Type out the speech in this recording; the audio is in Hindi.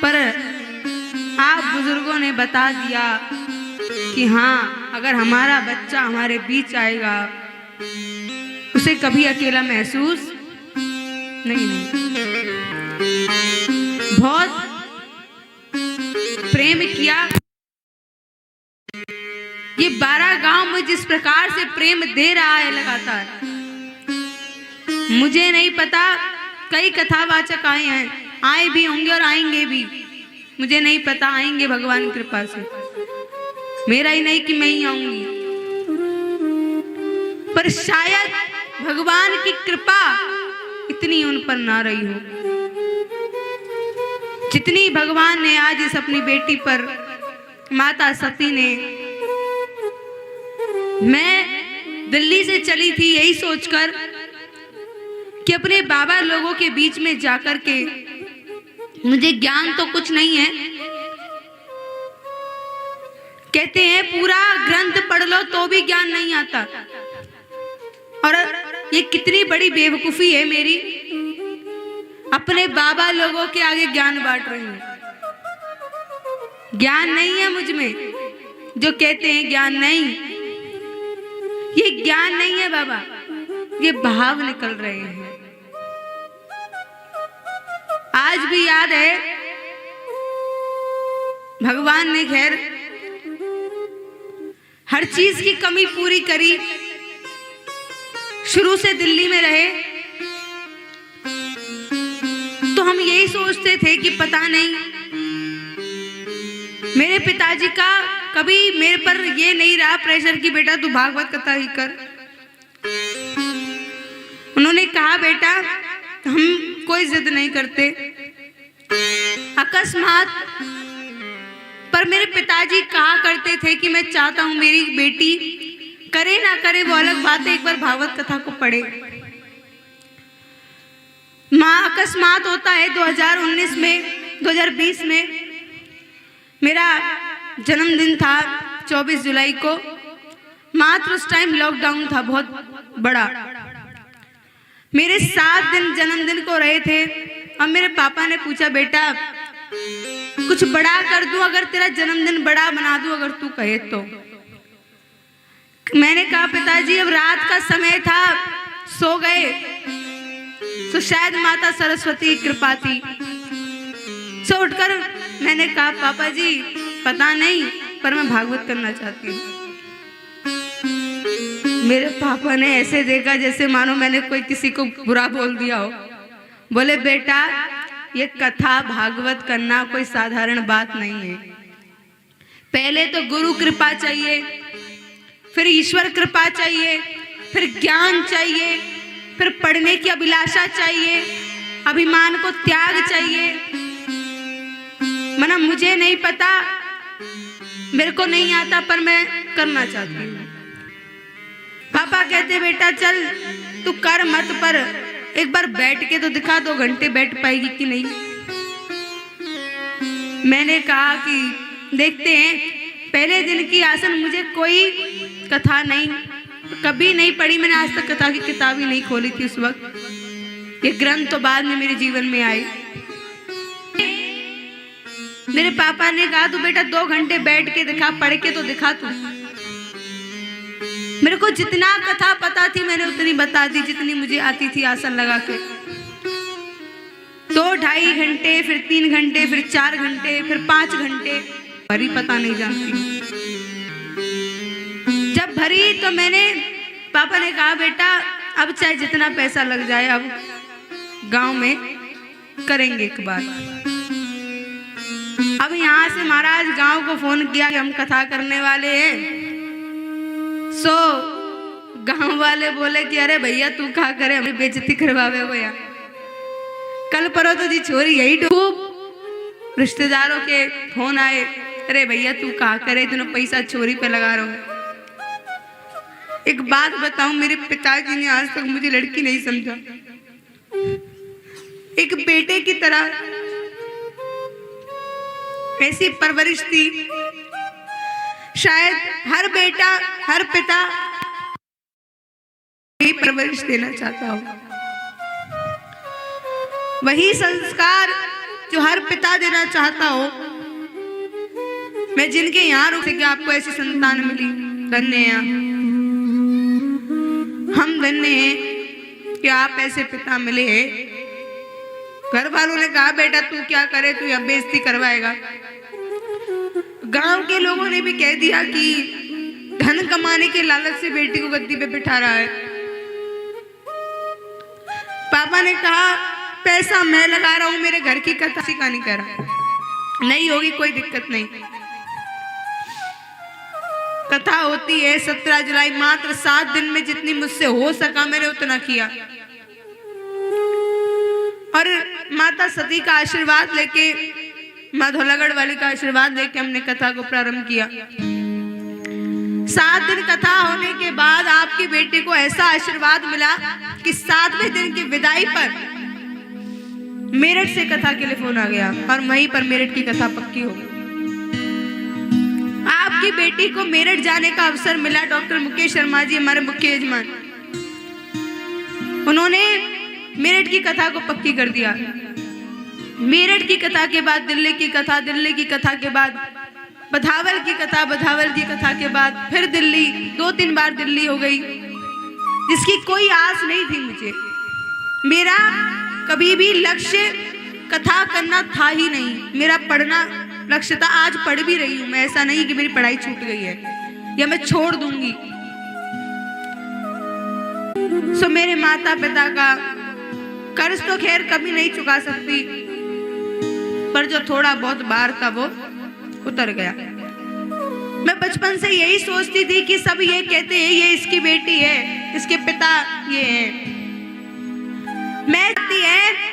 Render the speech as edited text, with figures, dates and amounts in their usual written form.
पर आप बुजुर्गों ने बता दिया कि हाँ, अगर हमारा बच्चा हमारे बीच आएगा उसे कभी अकेला महसूस नहीं होगा। बहुत प्रेम किया। ये 12 गांव में जिस प्रकार से प्रेम दे रहा है लगातार, मुझे नहीं पता, कई कथावाचक आए हैं, आए भी होंगे और आएंगे भी, मुझे नहीं पता, आएंगे भगवान की कृपा से। मेरा ही नहीं कि मैं ही आऊंगी, पर शायद भगवान की कृपा इतनी उन पर ना रही हो जितनी भगवान ने आज इस अपनी बेटी पर, माता सती ने। मैं दिल्ली से चली थी यही सोचकर कि अपने बाबा लोगों के बीच में जाकर के, मुझे ज्ञान तो कुछ नहीं है, कहते हैं पूरा ग्रंथ पढ़ लो तो भी ज्ञान नहीं आता, और ये कितनी बड़ी बेवकूफी है मेरी, अपने बाबा लोगों के आगे ज्ञान बांट रही हूं। ज्ञान नहीं है मुझ में, जो कहते हैं ज्ञान नहीं, ये ज्ञान नहीं है बाबा, ये भाव निकल रहे हैं। आज भी याद है, भगवान ने खैर हर चीज की कमी पूरी करी। शुरू से दिल्ली में रहे तो हम यही सोचते थे कि पता नहीं, मेरे पिताजी का कभी मेरे पर ये नहीं रहा प्रेशर कि बेटा तू भागवत कथा ही कर। उन्होंने कहा बेटा हम कोई जिद नहीं करते। अकस्मात पर मेरे पिताजी कहा करते थे कि मैं चाहता हूं मेरी बेटी करे ना करे वो अलग बात है, एक बार भागवत कथा को पढ़े। माँ अकस्मात होता है 2019 में, 2020 में मेरा जन्मदिन था 24 जुलाई को। मात्र उस टाइम लॉकडाउन था बहुत बड़ा। मेरे 7 दिन जन्मदिन को रहे थे और मेरे पापा ने पूछा बेटा कुछ बड़ा कर दूं, अगर तेरा जन्मदिन बड़ा बना दूं अगर तू कहे तो। मैंने कहा पिताजी अब रात का समय था, सो गए तो शायद माता सरस्वती की कृपा थी। सो उठकर मैंने कहा पापा जी पता नहीं, पर मैं भागवत करना चाहती हूँ। मेरे पापा ने ऐसे देखा जैसे मानो मैंने कोई किसी को बुरा बोल दिया हो। बोले बेटा ये कथा भागवत करना कोई साधारण बात नहीं है। पहले तो गुरु कृपा चाहिए, फिर ईश्वर कृपा चाहिए, फिर ज्ञान चाहिए, फिर पढ़ने की अभिलाषा चाहिए, अभिमान को त्याग चाहिए। मना मुझे नहीं पता, मेरे को नहीं आता, पर मैं करना चाहती हूँ। पापा कहते बेटा चल तू कर मत, पर एक बार बैठ के तो दिखा, 2 घंटे बैठ पाएगी कि नहीं। मैंने कहा कि देखते हैं। पहले दिन की आसन मुझे कोई कथा नहीं, कभी नहीं पढ़ी मैंने आज तक, कथा की किताब ही नहीं खोली थी उस वक्त। ये ग्रंथ तो बाद में मेरे जीवन में आए। मेरे पापा ने कहा तू बेटा 2 घंटे बैठ के दिखा, पढ़ के तो दिखा तू। मेरे को जितना कथा पता थी मैंने उतनी बता दी जितनी मुझे आती थी आसन लगा के। 2-2.5 घंटे, फिर 3 घंटे, फिर 4 घंटे, फिर 5 घंटे, भरी पता नहीं जानती। जब भरी तो मैंने, पापा ने कहा बेटा अब चाहे जितना पैसा लग जाए, अब गांव में करेंगे एक बार। अब यहाँ से महाराज गांव को फोन किया कि हम कथा करने वाले हैं। सो गांव वाले बोले कि अरे भैया तू क्या करे, हमें बेइज्जती करवावे हो यार। कल परो तो जी छोरी यही खूब रिश्तेदारों के फोन आए, अरे भैया तू क्या करे, तूने पैसा चोरी पे लगा रहा हो। एक बात बताऊं, मेरे पिताजी ने आज तक मुझे लड़की नहीं समझा। एक बेटे की तरह ऐसी परवरिश थी। शायद हर बेटा, हर पिता यही परवरिश देना चाहता हो। वही संस्कार जो हर पिता देना चाहता हो। मैं जिनके यहाँ रुक कि आपको ऐसी संतान मिली, धन्य हैं। हम धन्य हैं कि आप ऐसे पिता मिले। घर वालों ने कहा बेटा तू क्या करे, तू अब बेइज्जती करवाएगा। गांव के लोगों ने भी कह दिया कि धन कमाने के लालच से बेटी को गद्दी पे बिठा रहा है। पापा ने कहा पैसा मैं लगा रहा हूं, मेरे घर की कथा का नहीं करा, नहीं होगी कोई दिक्कत नहीं। कथा होती है 17 जुलाई, मात्र 7 दिन में जितनी मुझसे हो सका मैंने उतना किया। और माता सती का आशीर्वाद लेके, माँ धौलागढ़ वाली का आशीर्वाद लेके हमने कथा को प्रारंभ किया। 7 दिन कथा होने के बाद आपकी बेटी को ऐसा आशीर्वाद मिला कि 7वें दिन की विदाई पर मेरठ से कथा के लिए फोन आ गया और वहीं पर मेरठ की कथा पक्की हो गई। आपकी बेटी को मेरठ जाने का अवसर मिला। डॉक्टर मुकेश शर्मा जी हमारे मुख्य यजमान, उन्होंने मेरठ की कथा को पक्की कर दिया। मेरठ की कथा के बाद दिल्ली की कथा, दिल्ली की कथा के बाद बधावल की कथा, बधावल की कथा के बाद फिर दिल्ली, 2-3 बार दिल्ली हो गई, जिसकी कोई आस नहीं थी मुझे। मेरा कभी भी लक्ष्य कथा करना था ही नहीं, मेरा पढ़ना लक्ष्य था। आज पढ़ भी रही हूं मैं, ऐसा नहीं कि मेरी पढ़ाई छूट गई है या मैं छोड़ दूंगी। सो मेरे माता पिता का कर्ज तो खैर कभी नहीं चुका सकती, पर जो थोड़ा बहुत बार था वो उतर गया। मैं बचपन से यही सोचती थी कि सब ये कहते हैं ये इसकी बेटी है, इसके पिता ये है। मैं चाहती है